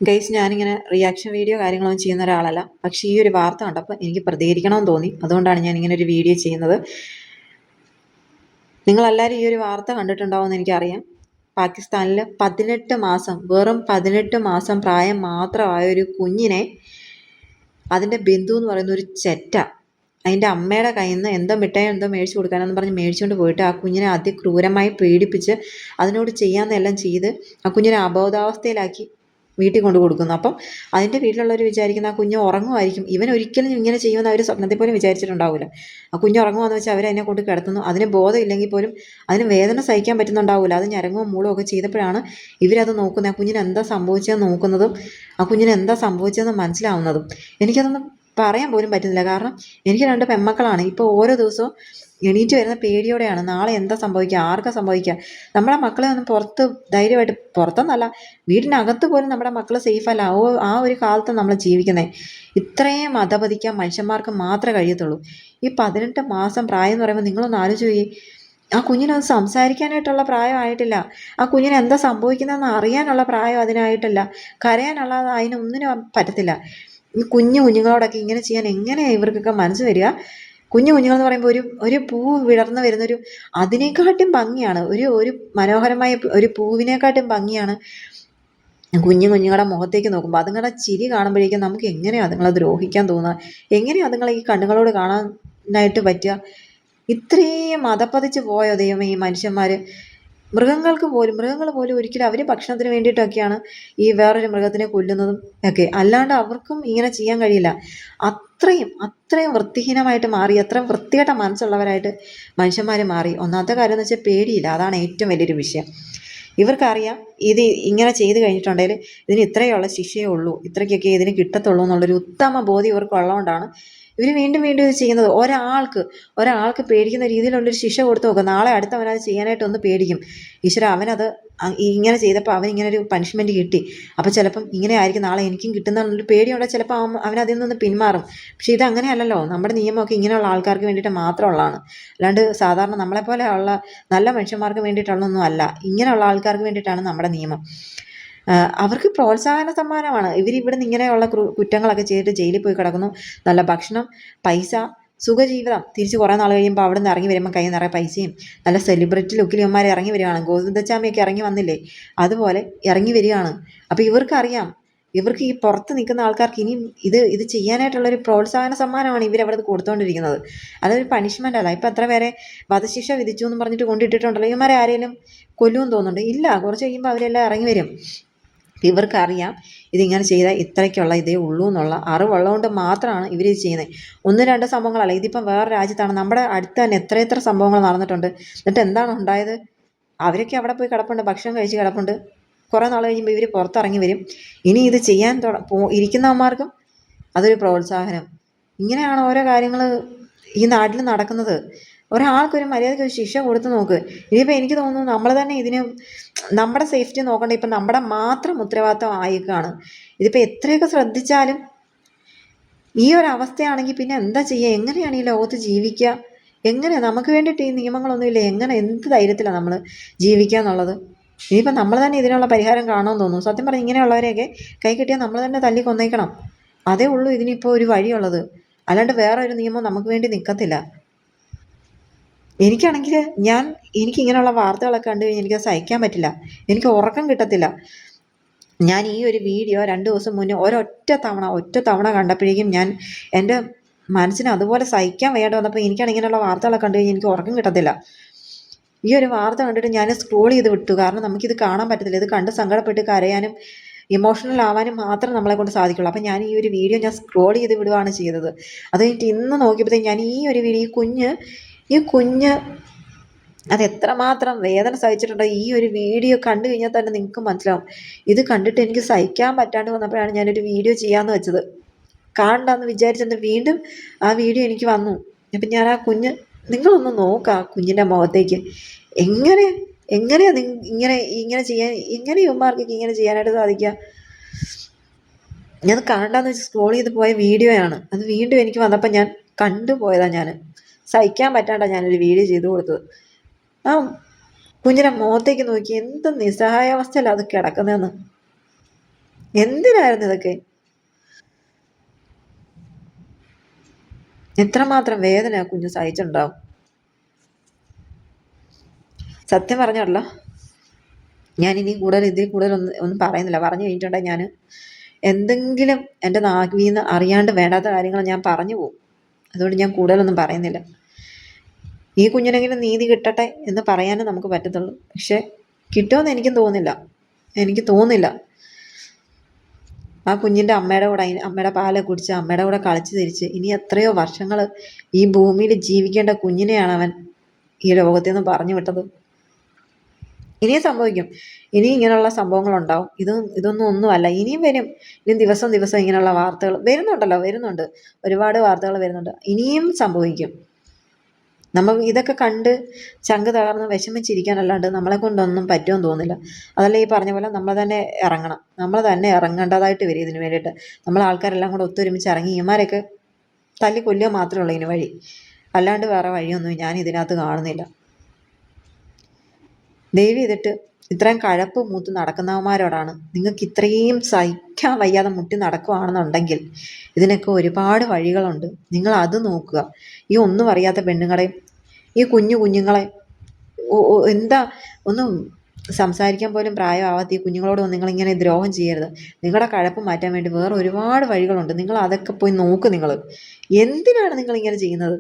Guys, ഞാനിങ്ങനെ reaction video കാര്യങ്ങളൊന്നും ചെയ്യുന്ന ഒരാളല്ല. പക്ഷേ ഈ ഒരു വാർത്ത കണ്ടപ്പോൾ എനിക്ക് പ്രതികരിക്കണമെന്ന് തോന്നി. അതുകൊണ്ടാണ് ഞാൻ ഇങ്ങനെ ഒരു വീഡിയോ ചെയ്യുന്നത്. നിങ്ങളെല്ലാവരും ഈ ഒരു വാർത്ത കണ്ടിട്ടുണ്ടാവുമെന്ന് എനിക്കറിയാം. പാകിസ്ഥാനിൽ 18 മാസം, വെറും 18 മാസം പ്രായം മാത്രമായ ഒരു കുഞ്ഞിനെ അതിൻ്റെ ബന്ധു എന്ന് പറയുന്ന ഒരു ചെറ്റ അതിൻ്റെ അമ്മയുടെ കയ്യിൽ നിന്ന് എന്തോ മിഠായി എന്തോ മേടിച്ചു കൊടുക്കാനെന്ന് പറഞ്ഞ് മേടിച്ചുകൊണ്ട് പോയിട്ട് ആ കുഞ്ഞിനെ അതിക്രൂരമായി പീഡിപ്പിച്ച് അതിനോട് ചെയ്യാമെന്നെല്ലാം ചെയ്ത് ആ കുഞ്ഞിനെ അബോധാവസ്ഥയിലാക്കി വീട്ടിൽ കൊണ്ട് കൊടുക്കുന്നു. അപ്പം അതിൻ്റെ വീട്ടിലുള്ളവർ വിചാരിക്കുന്ന ആ കുഞ്ഞ് ഉറങ്ങുമായിരിക്കും. ഇവൻ ഒരിക്കലും ഇങ്ങനെ ചെയ്യുമെന്ന് അവർ സ്വപ്നത്തിൽ പോലും വിചാരിച്ചിട്ടുണ്ടാവില്ല. ആ കുഞ്ഞ് ഉറങ്ങുമെന്ന് വെച്ചാൽ അവരതിനെ കൊണ്ട് കിടത്തുന്നു. അതിന് ബോധമില്ലെങ്കിൽ പോലും അതിന് വേദന സഹിക്കാൻ പറ്റുന്നുണ്ടാവില്ല. അത് ഞരങ്ങും മൂളും ഒക്കെ ചെയ്തപ്പോഴാണ് ഇവരത് നോക്കുന്നത്. ആ കുഞ്ഞിന് എന്താ സംഭവിച്ചതെന്ന് നോക്കുന്നതും ആ കുഞ്ഞിന് എന്താ സംഭവിച്ചതെന്ന് മനസ്സിലാവുന്നതും. എനിക്കതൊന്നും പറയാൻ പോലും പറ്റുന്നില്ല. കാരണം എനിക്ക് 2 പെൺമക്കളാണ്. ഇപ്പോൾ ഓരോ ദിവസവും എണീറ്റ് വരുന്ന പേടിയോടെയാണ് നാളെ എന്താ സംഭവിക്കുക, ആർക്കാ സംഭവിക്കുക. നമ്മുടെ മക്കളെ ഒന്നും പുറത്ത് ധൈര്യമായിട്ട്, പുറത്തൊന്നല്ല വീടിനകത്ത് പോലും നമ്മുടെ മക്കൾ സേഫല്ല. ആ ഒരു കാലത്ത് നമ്മൾ ജീവിക്കുന്നത്. ഇത്രയും അധപതിക്കാൻ മനുഷ്യന്മാർക്ക് മാത്രമേ കഴിയത്തുള്ളൂ. ഈ 18 മാസം പ്രായം എന്ന് പറയുമ്പോൾ നിങ്ങളൊന്ന് ആലോചിച്ച് പോയി. ആ കുഞ്ഞിനത് സംസാരിക്കാനായിട്ടുള്ള പ്രായമായിട്ടില്ല. ആ കുഞ്ഞിന് എന്താ സംഭവിക്കുന്നതെന്ന് അറിയാനുള്ള പ്രായം അതിനായിട്ടില്ല. കരയാനുള്ളത് അതിനൊന്നിനും പറ്റത്തില്ല. ഈ കുഞ്ഞുങ്ങളോടൊക്കെ ഇങ്ങനെ ചെയ്യാൻ എങ്ങനെയാണ് ഇവർക്കൊക്കെ മനസ്സ് വരിക? കുഞ്ഞുങ്ങളെന്ന് പറയുമ്പോൾ ഒരു പൂ വിടർന്ന് വരുന്നൊരു അതിനെക്കാട്ടും ഭംഗിയാണ്, ഒരു മനോഹരമായ ഒരു പൂവിനെക്കാട്ടും ഭംഗിയാണ് കുഞ്ഞുങ്ങളുടെ മുഖത്തേക്ക് നോക്കുമ്പോൾ. അതുങ്ങളുടെ ചിരി കാണുമ്പോഴേക്കും നമുക്ക് എങ്ങനെയാണ് അതുങ്ങളെ ദ്രോഹിക്കാൻ തോന്നുക? എങ്ങനെയാണ് അതുങ്ങളെ ഈ കണ്ണുകളോട് കാണാനായിട്ട് പറ്റുക? ഇത്രയും അധപ്പതിച്ച് പോയോ ദൈവമേ ഈ മനുഷ്യന്മാർ. മൃഗങ്ങൾ പോലും ഒരിക്കലും അവർ ഭക്ഷണത്തിന് വേണ്ടിയിട്ടൊക്കെയാണ് ഈ വേറൊരു മൃഗത്തിനെ കൊല്ലുന്നതും ഒക്കെ. അല്ലാണ്ട് അവർക്കും ഇങ്ങനെ ചെയ്യാൻ കഴിയില്ല. അത്രയും വൃത്തിഹീനമായിട്ട് മാറി, അത്രയും വൃത്തികെട്ട മനസ്സുള്ളവരായിട്ട് മനുഷ്യന്മാർ മാറി. ഒന്നാമത്തെ കാര്യം എന്ന് വെച്ചാൽ പേടിയില്ല. അതാണ് ഏറ്റവും വലിയൊരു വിഷയം. ഇവർക്കറിയാം ഇത് ഇങ്ങനെ ചെയ്ത് കഴിഞ്ഞിട്ടുണ്ടെങ്കിൽ ഇതിന് ഇത്രയുള്ള ശിക്ഷയേ ഉള്ളൂ, ഇത്രയ്ക്കൊക്കെ ഇതിന് കിട്ടത്തുള്ളൂ എന്നുള്ളൊരു ഉത്തമ ബോധ്യം ഇവർക്കുള്ളതുകൊണ്ടാണ് ഇവർ വീണ്ടും വീണ്ടും ഇത് ചെയ്യുന്നത്. ഒരാൾക്ക് പേടിക്കുന്ന രീതിയിലുള്ളൊരു ശിക്ഷ കൊടുത്ത് നോക്കുക. നാളെ അടുത്തവനത് ചെയ്യാനായിട്ടൊന്ന് പേടിക്കും. ഈശ്വര, അവനത് ഇങ്ങനെ ചെയ്തപ്പോൾ അവനിങ്ങനെ ഒരു പണിഷ്മെൻറ്റ് കിട്ടി, അപ്പോൾ ചിലപ്പം ഇങ്ങനെ ആയിരിക്കും നാളെ എനിക്കും കിട്ടുന്നൊരു പേടിയുണ്ടെങ്കിൽ ചിലപ്പോൾ അവനതിൽ നിന്ന് പിന്മാറും. പക്ഷേ ഇതങ്ങനെയല്ലല്ലോ. നമ്മുടെ നിയമമൊക്കെ ഇങ്ങനെയുള്ള ആൾക്കാർക്ക് വേണ്ടിയിട്ട് മാത്രമുള്ളതാണ്. അല്ലാണ്ട് സാധാരണ നമ്മളെപ്പോലെയുള്ള നല്ല മനുഷ്യന്മാർക്ക് വേണ്ടിയിട്ടുള്ളതൊന്നും അല്ല. ഇങ്ങനെയുള്ള ആൾക്കാർക്ക് വേണ്ടിയിട്ടാണ് നമ്മുടെ നിയമം. അവർക്ക് പ്രോത്സാഹന സമ്മാനമാണ്. ഇവരിവിടുന്ന് ഇങ്ങനെയുള്ള കുറ്റങ്ങളൊക്കെ ചെയ്തിട്ട് ജയിലിൽ പോയി കിടക്കുന്നു. നല്ല ഭക്ഷണം, പൈസ, സുഖജീവിതം. തിരിച്ച് കുറേ നാൾ കഴിയുമ്പോൾ അവിടെ നിന്ന് ഇറങ്ങി വരുമ്പോൾ കയ്യിൽ നിറയെ പൈസയും നല്ല സെലിബ്രിറ്റി ലുക്കിൽ ഇവന്മാർ ഇറങ്ങി വരികയാണ്. ഗോവിന്ദച്ചാമിയൊക്കെ ഇറങ്ങി വന്നില്ലേ, അതുപോലെ ഇറങ്ങി വരികയാണ്. അപ്പോൾ ഇവർക്കറിയാം, ഇവർക്ക് ഈ പുറത്ത് നിൽക്കുന്ന ആൾക്കാർക്ക് ഇനിയും ഇത് ചെയ്യാനായിട്ടുള്ളൊരു പ്രോത്സാഹന സമ്മാനമാണ് ഇവരവിടെ കൊടുത്തുകൊണ്ടിരിക്കുന്നത്. അതൊരു പണിഷ്മെൻ്റ് അല്ല. ഇപ്പം എത്ര പേരെ വധശിക്ഷ വിധിച്ചു എന്ന് പറഞ്ഞിട്ട് കൊണ്ടിട്ടിട്ടുണ്ടല്ലോ. ഇവന്മാരെ ആരെങ്കിലും കൊല്ലുമെന്ന് തോന്നുന്നുണ്ട്? ഇല്ല. കുറച്ച് കഴിയുമ്പോൾ അവരെല്ലാം ഇറങ്ങി വരും. ഇവർക്കറിയാം ഇതിങ്ങനെ ചെയ്താൽ ഇത്രയ്ക്കുള്ള ഇതേ ഉള്ളൂ എന്നുള്ള അറിവുള്ളതുകൊണ്ട് മാത്രമാണ് ഇവരിത് ചെയ്യുന്നത്. 1-2 സംഭവങ്ങളല്ല. ഇതിപ്പം വേറെ രാജ്യത്താണ്. നമ്മുടെ അടുത്ത് തന്നെ എത്ര സംഭവങ്ങൾ നടന്നിട്ടുണ്ട്. എന്നിട്ട് എന്താണ് ഉണ്ടായത്? അവരൊക്കെ അവിടെ പോയി കിടപ്പുണ്ട്, ഭക്ഷണം കഴിച്ച് കിടപ്പുണ്ട്. കുറേ നാൾ കഴിയുമ്പോൾ ഇവർ പുറത്തിറങ്ങി വരും. ഇനി ഇത് ചെയ്യാൻ ഇരിക്കുന്നവന്മാർക്കും അതൊരു പ്രോത്സാഹനം. ഇങ്ങനെയാണ് ഓരോ കാര്യങ്ങൾ ഈ നാട്ടിൽ നടക്കുന്നത്. ഒരാൾക്കൊരു മര്യാദയ്ക്ക് ഒരു ശിക്ഷ കൊടുത്ത് നോക്ക്. ഇനിയിപ്പോൾ എനിക്ക് തോന്നുന്നു നമ്മൾ തന്നെ ഇതിന് നമ്മുടെ സേഫ്റ്റി നോക്കണ്ട. ഇപ്പം നമ്മുടെ മാത്രം ഉത്തരവാദിത്തം ആയേക്കാണ്. ഇതിപ്പോൾ എത്രയൊക്കെ ശ്രദ്ധിച്ചാലും ഈ ഒരു അവസ്ഥയാണെങ്കിൽ പിന്നെ എന്താ ചെയ്യുക? എങ്ങനെയാണ് ഈ ലോകത്ത് ജീവിക്കുക? എങ്ങനെ? നമുക്ക് വേണ്ടിയിട്ട് ഈ നിയമങ്ങളൊന്നുമില്ല. എന്ത് ധൈര്യത്തിലാണ് നമ്മൾ ജീവിക്കുക എന്നുള്ളത്? ഇനിയിപ്പോൾ നമ്മൾ തന്നെ ഇതിനുള്ള പരിഹാരം കാണുമെന്ന് തോന്നുന്നു. സത്യം പറഞ്ഞാൽ ഇങ്ങനെയുള്ളവരെയൊക്കെ കൈ കിട്ടിയാൽ നമ്മൾ തന്നെ തല്ലി കൊന്നേക്കണം. അതേ ഉള്ളൂ ഇതിനിപ്പോൾ ഒരു വഴിയുള്ളത്. അല്ലാണ്ട് വേറെ ഒരു നിയമം നമുക്ക് വേണ്ടി നിൽക്കത്തില്ല. എനിക്കാണെങ്കിൽ എനിക്കിങ്ങനെയുള്ള വാർത്തകളൊക്കെ കണ്ടു കഴിഞ്ഞാൽ എനിക്കത് സഹിക്കാൻ പറ്റില്ല. എനിക്ക് ഉറക്കം കിട്ടത്തില്ല. ഞാൻ ഈ ഒരു വീഡിയോ 2 ദിവസം മുന്നേ ഒറ്റ തവണ കണ്ടപ്പോഴേക്കും എൻ്റെ മനസ്സിന് അതുപോലെ സഹിക്കാൻ വയ്യാണ്ട് വന്നപ്പോൾ എനിക്കാണ് ഇങ്ങനെയുള്ള വാർത്തകളൊക്കെ കണ്ടു കഴിഞ്ഞാൽ എനിക്ക് ഉറക്കം കിട്ടത്തില്ല. ഈ ഒരു വാർത്ത കണ്ടിട്ട് ഞാൻ സ്ക്രോൾ ചെയ്ത് വിട്ടു. കാരണം നമുക്കിത് കാണാൻ പറ്റത്തില്ല. ഇത് കണ്ട് സങ്കടപ്പെട്ട് കരയാനും ഇമോഷണൽ ആവാനും മാത്രം നമ്മളെ കൊണ്ട് സാധിക്കുള്ളൂ. അപ്പം ഞാൻ ഈ ഒരു വീഡിയോ സ്ക്രോൾ ചെയ്ത് വിടുകയാണ് ചെയ്തത്. അത് കഴിഞ്ഞിട്ട് ഇന്ന് നോക്കിയപ്പോഴത്തേക്കും ഞാൻ ഈ ഒരു വീഡിയോ ഈ കുഞ്ഞ് അത് എത്രമാത്രം വേദന സഹിച്ചിട്ടുണ്ടോ ഈ ഒരു വീഡിയോ കണ്ടു കഴിഞ്ഞാൽ തന്നെ നിങ്ങൾക്ക് മനസ്സിലാവും. ഇത് കണ്ടിട്ട് എനിക്ക് സഹിക്കാൻ പറ്റാണ്ട് വന്നപ്പോഴാണ് ഞാനൊരു വീഡിയോ ചെയ്യാമെന്ന് വെച്ചത്. കാണണ്ടെന്ന് വിചാരിച്ചിട്ട് വീണ്ടും ആ വീഡിയോ എനിക്ക് വന്നു. അപ്പം ഞാൻ ആ നിങ്ങളൊന്ന് നോക്കുക ആ കുഞ്ഞിൻ്റെ മുഖത്തേക്ക്. എങ്ങനെയാ ഇങ്ങനെ ചെയ്യാൻ, എങ്ങനെ ഇവന്മാർക്കൊക്കെ ഇങ്ങനെ ചെയ്യാനായിട്ട് സാധിക്കുക? ഞാൻ കാണണ്ടെന്ന് വെച്ച് സ്ക്രോൾ ചെയ്ത് പോയ വീഡിയോയാണ്. അത് വീണ്ടും എനിക്ക് വന്നപ്പോൾ ഞാൻ കണ്ടുപോയതാണ്. സഹിക്കാൻ പറ്റാണ്ടാണ് ഞാനൊരു വീഡിയോ ചെയ്ത് കൊടുത്തത്. ആ കുഞ്ഞിനെ മുഖത്തേക്ക് നോക്കി എന്ത് നിസ്സഹായാവസ്ഥയിലാണ് അത് കിടക്കുന്നതെന്ന്. എന്തിനായിരുന്നു ഇതൊക്കെ? എത്രമാത്രം വേദന ആ കുഞ്ഞ് സഹിച്ചിട്ടുണ്ടാവും. സത്യം പറഞ്ഞല്ലോ, ഞാൻ ഇനി കൂടുതൽ ഇതിൽ കൂടുതൽ ഒന്നും പറയുന്നില്ല. പറഞ്ഞു കഴിഞ്ഞിട്ടുണ്ടെങ്കിൽ ഞാൻ എന്തെങ്കിലും എൻ്റെ നാവിൽ നിന്ന് അറിയാണ്ട് വേണ്ടാത്ത കാര്യങ്ങൾ ഞാൻ പറഞ്ഞു പോകും. അതുകൊണ്ട് ഞാൻ കൂടുതലൊന്നും പറയുന്നില്ല. ഈ കുഞ്ഞിനെങ്കിലും നീതി കിട്ടട്ടെ എന്ന് പറയാനും നമുക്ക് പറ്റത്തുള്ളൂ. പക്ഷെ കിട്ടുമെന്ന് എനിക്കും തോന്നുന്നില്ല. എനിക്ക് തോന്നുന്നില്ല. ആ കുഞ്ഞിൻ്റെ അമ്മയുടെ കൂടെ അമ്മയുടെ പാലൊക്കെ കുടിച്ച് അമ്മയുടെ കൂടെ കളിച്ച് തിരിച്ച് ഇനി എത്രയോ വർഷങ്ങൾ ഈ ഭൂമിയിൽ ജീവിക്കേണ്ട കുഞ്ഞിനെയാണ് അവൻ ഈ ലോകത്തിൽ നിന്ന് പറഞ്ഞു വിട്ടത്. ഇനിയും സംഭവിക്കും. ഇനി ഇങ്ങനെയുള്ള സംഭവങ്ങളുണ്ടാവും. ഇതൊന്നും ഒന്നുമല്ല. ഇനിയും വരും. ഇനിയും ദിവസം ദിവസം ഇങ്ങനെയുള്ള വാർത്തകൾ വരുന്നുണ്ടല്ലോ, വരുന്നുണ്ട്. ഒരുപാട് വാർത്തകൾ വരുന്നുണ്ട്. ഇനിയും സംഭവിക്കും. നമ്മൾ ഇതൊക്കെ കണ്ട് ചങ്ക് തകർന്ന് വിഷമിച്ചിരിക്കാനല്ലാണ്ട് നമ്മളെ കൊണ്ടൊന്നും പറ്റുമെന്ന് തോന്നുന്നില്ല. അതല്ല, ഈ പറഞ്ഞ പോലെ നമ്മൾ തന്നെ ഇറങ്ങണം. നമ്മൾ തന്നെ ഇറങ്ങേണ്ടതായിട്ട് വരും ഇതിന് വേണ്ടിയിട്ട്. നമ്മൾ ആൾക്കാരെല്ലാം കൂടെ ഒത്തൊരുമിച്ച് ഇറങ്ങി ഇവന്മാരെയൊക്കെ തല്ലിക്കൊല്ലുക മാത്രമേ ഉള്ളൂ ഇതിന് വഴി. അല്ലാണ്ട് വേറെ വഴിയൊന്നും ഞാൻ ഇതിനകത്ത് കാണുന്നില്ല. ദയവ് ചെയ്തിട്ട് ഇത്രയും കഴപ്പ് മൂത്ത് നടക്കുന്നവന്മാരോടാണ്, നിങ്ങൾക്ക് ഇത്രയും സഹിക്കാൻ വയ്യാതെ മുട്ടി നടക്കുകയാണെന്നുണ്ടെങ്കിൽ ഇതിനൊക്കെ ഒരുപാട് വഴികളുണ്ട്. നിങ്ങൾ അത് നോക്കുക. ഈ ഒന്നും അറിയാത്ത പെണ്ണുങ്ങളെയും ഈ കുഞ്ഞുങ്ങളെ എന്താ ഒന്നും സംസാരിക്കാൻ പോലും പ്രായമാവാത്ത ഈ കുഞ്ഞുങ്ങളോട് നിങ്ങളിങ്ങനെ ദ്രോഹം ചെയ്യരുത്. നിങ്ങളുടെ കഴപ്പ് മാറ്റാൻ വേണ്ടി വേറെ ഒരുപാട് വഴികളുണ്ട്. നിങ്ങൾ അതൊക്കെ പോയി നോക്ക്. നിങ്ങൾ എന്തിനാണ് നിങ്ങളിങ്ങനെ ചെയ്യുന്നത്?